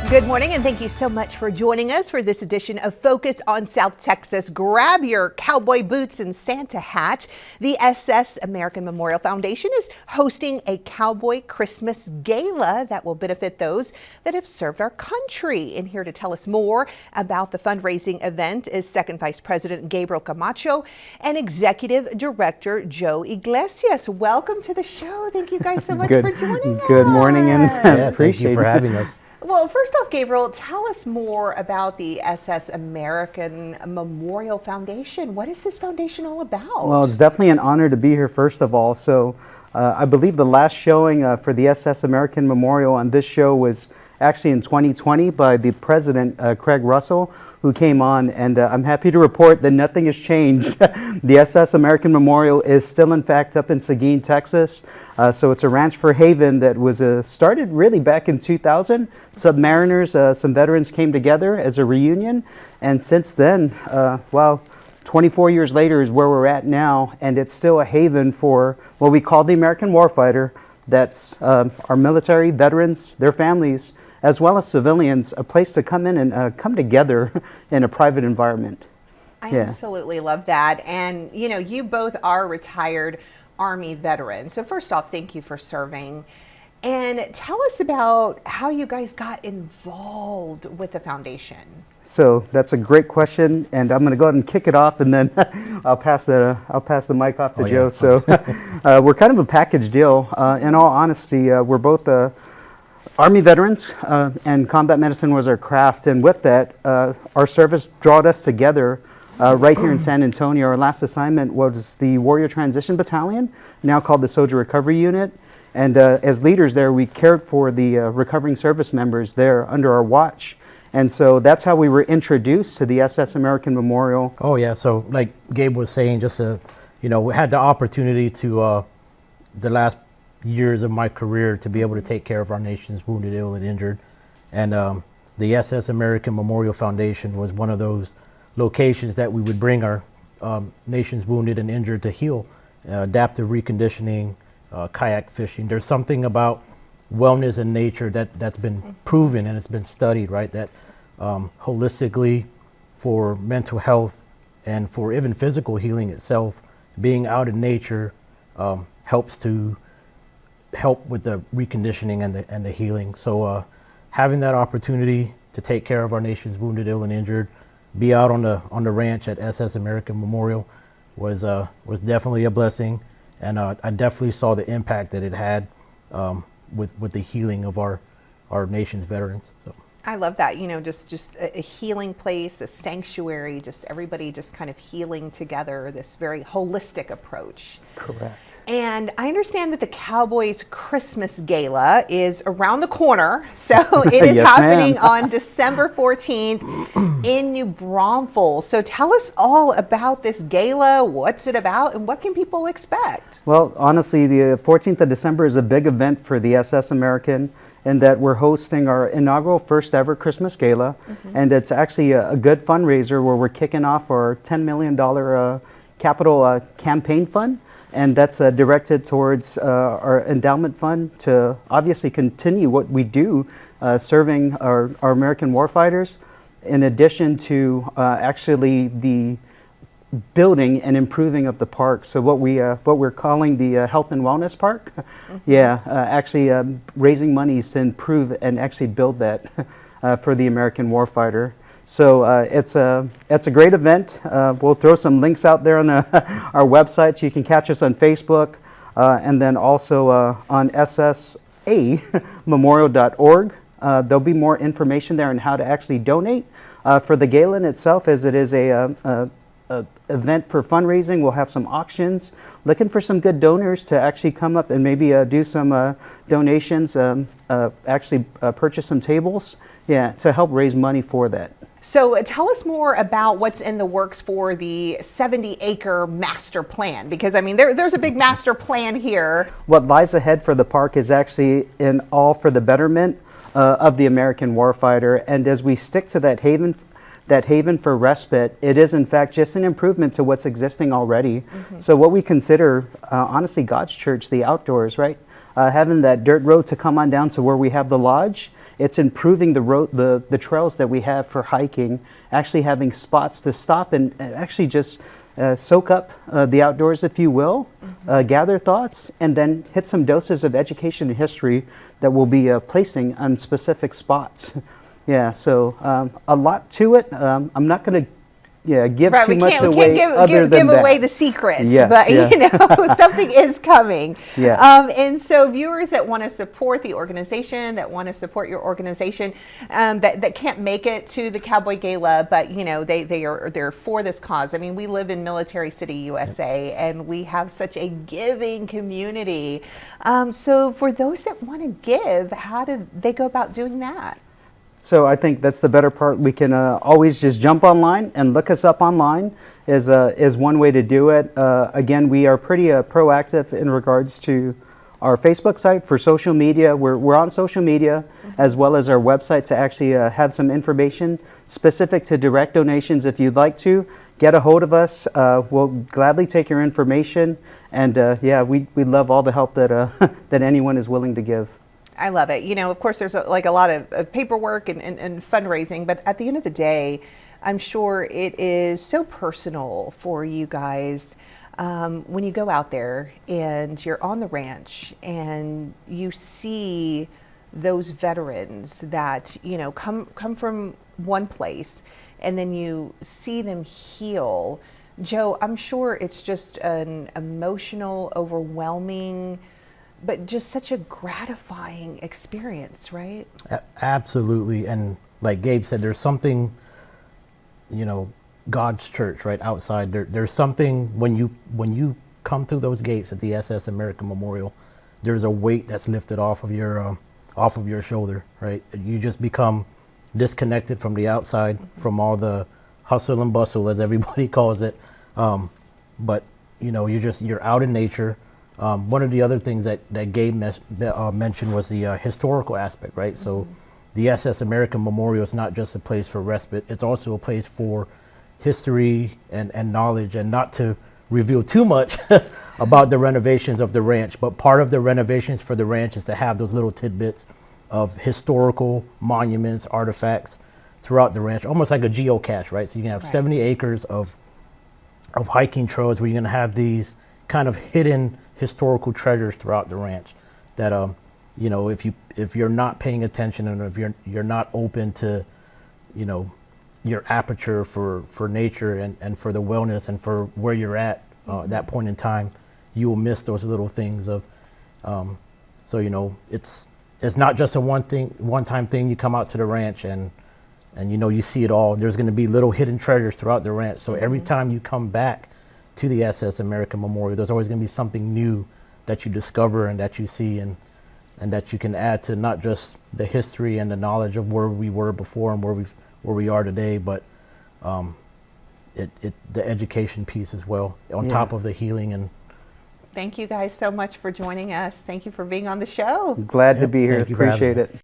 Good morning, and thank you so much for joining us for this edition of Focus on South Texas. Grab your cowboy boots and Santa hat. The SS American Memorial Foundation is hosting a Cowboy Christmas Gala that will benefit those that have served our country. And here to tell us more about the fundraising event is Second Vice President Gabriel Camacho and Executive Director Joe Iglesias. Welcome to the show. Thank you guys so much for joining us. Good morning, and thank you for having us. Well, first off, Gabriel, tell us more about the SS American Memorial Foundation. What is this foundation all about? Well, it's definitely an honor to be here, first of all. So I believe the last showing for the SS American Memorial on this show was actually in 2020 by the president, Craig Russell, who came on, and I'm happy to report that nothing has changed. The SS American Memorial is still, in fact, up in Seguin, Texas. So it's a ranch for Haven that was started really back in 2000. Submariners, some veterans came together as a reunion, and since then, 24 years later is where we're at now, and it's still a haven for what we call the American warfighter. That's our military, veterans, their families, as well as civilians, a place to come in and come together in a private environment. I absolutely love that. And, you know, you both are retired Army veterans. So first off, thank you for serving. And tell us about how you guys got involved with the foundation. So that's a great question, and I'm going to go ahead and kick it off, and then I'll pass the mic off to Joe. Yeah. So we're kind of a package deal. In all honesty, we're both Army veterans, and combat medicine was our craft. And with that, our service brought us together right here in San Antonio. Our last assignment was the Warrior Transition Battalion, now called the Soldier Recovery Unit. And as leaders there, we cared for the recovering service members there under our watch. And so that's how we were introduced to the SS American Memorial. Oh yeah, so like Gabe was saying, just we had the opportunity to the last years of my career to be able to take care of our nation's wounded, ill, and injured. And the SS American Memorial Foundation was one of those locations that we would bring our nation's wounded and injured to heal, adaptive reconditioning, kayak fishing. There's something about wellness in nature that's been proven and it's been studied, right? That holistically, for mental health and for even physical healing itself, being out in nature helps with the reconditioning and the healing. So having that opportunity to take care of our nation's wounded, ill, and injured, be out on the ranch at SS American Memorial was definitely a blessing, and I definitely saw the impact that it had with the healing of our nation's veterans. So. I love that, just a healing place, a sanctuary, just everybody just kind of healing together, this very holistic approach. Correct. And I understand that the Cowboys Christmas Gala is around the corner, so it is Yes, happening ma'am. on December 14th in New Braunfels. So tell us all about this gala, what's it about, and what can people expect? Well, honestly, the 14th of December is a big event for the SS American, in that we're hosting our inaugural first ever Christmas Gala. And it's actually a good fundraiser where we're kicking off our $10 million capital campaign fund. And that's directed towards our endowment fund to obviously continue what we do, serving our American warfighters, in addition to actually the building and improving of the park. So what we're calling the health and wellness park, actually raising monies to improve and actually build that for the American warfighter. So it's a great event. We'll throw some links out there on our website, so you can catch us on Facebook, and then also on ssamemorial.org. There'll be more information there on how to actually donate for the gala in itself, as it is a event for fundraising. We'll have some auctions, looking for some good donors to actually come up and maybe do some donations, purchase some tables, to help raise money for that. So tell us more about what's in the works for the 70-acre master plan, because I mean there's a big master plan here. What lies ahead for the park is actually all for the betterment of the American warfighter, and as we stick to that haven for respite, it is in fact just an improvement to what's existing already. So what we consider, honestly, God's church, the outdoors, right? having that dirt road to come on down to where we have the lodge. It's improving the road, the trails that we have for hiking, actually having spots to stop and actually just soak up the outdoors, if you will, gather thoughts, and then hit some doses of education and history that we'll be placing on specific spots. Yeah, so a lot to it. I'm not going to give too much away give away the secrets, Yes, but yeah. you know, something is coming. Yeah. And so viewers that want to support the organization, that want to support your organization, that can't make it to the Cowboy Gala, but you know, they're for this cause. I mean, we live in Military City, USA, and we have such a giving community. So for those that want to give, how do they go about doing that? So I think that's the better part. We can always just jump online and look us up online is one way to do it. Again, we are pretty proactive in regards to our Facebook site for social media. We're on social media as well as our website to actually have some information specific to direct donations. If you'd like to, get a hold of us. We'll gladly take your information. And we love all the help that, that anyone is willing to give. I love it. You know, of course, there's a lot of paperwork and fundraising, but at the end of the day, I'm sure it is so personal for you guys when you go out there and you're on the ranch and you see those veterans that, you know, come from one place and then you see them heal. Joe, I'm sure it's just an emotional, overwhelming, but just such a gratifying experience, right? Absolutely. And like Gabe said, there's something, you know, God's church right outside. There's something when you come through those gates at the SS American Memorial, there's a weight that's lifted off of your shoulder, right? You just become disconnected from the outside, from all the hustle and bustle, as everybody calls it. But you know, you're out in nature. One of the other things that Gabe mentioned was the historical aspect, right? So the SS American Memorial is not just a place for respite, it's also a place for history and knowledge, and not to reveal too much about the renovations of the ranch, but part of the renovations for the ranch is to have those little tidbits of historical monuments, artifacts throughout the ranch, almost like a geocache, right? So you can have 70 acres of hiking trails where you're gonna have these kind of hidden historical treasures throughout the ranch that you know, if you're not paying attention and if you're not open to, you know, your aperture for nature and for the wellness and for where you're at that point in time, you will miss those little things of so you know, it's not just a one-time thing. You come out to the ranch and you know, you see it all. There's going to be little hidden treasures throughout the ranch, so every time you come back to the SS American Memorial, there's always going to be something new that you discover and that you see and that you can add to not just the history and the knowledge of where we were before and where we are today, but the education piece as well, on top of the healing. And thank you guys so much for joining us. Thank you for being on the show. Glad to be here. Thank you for having Appreciate us. it.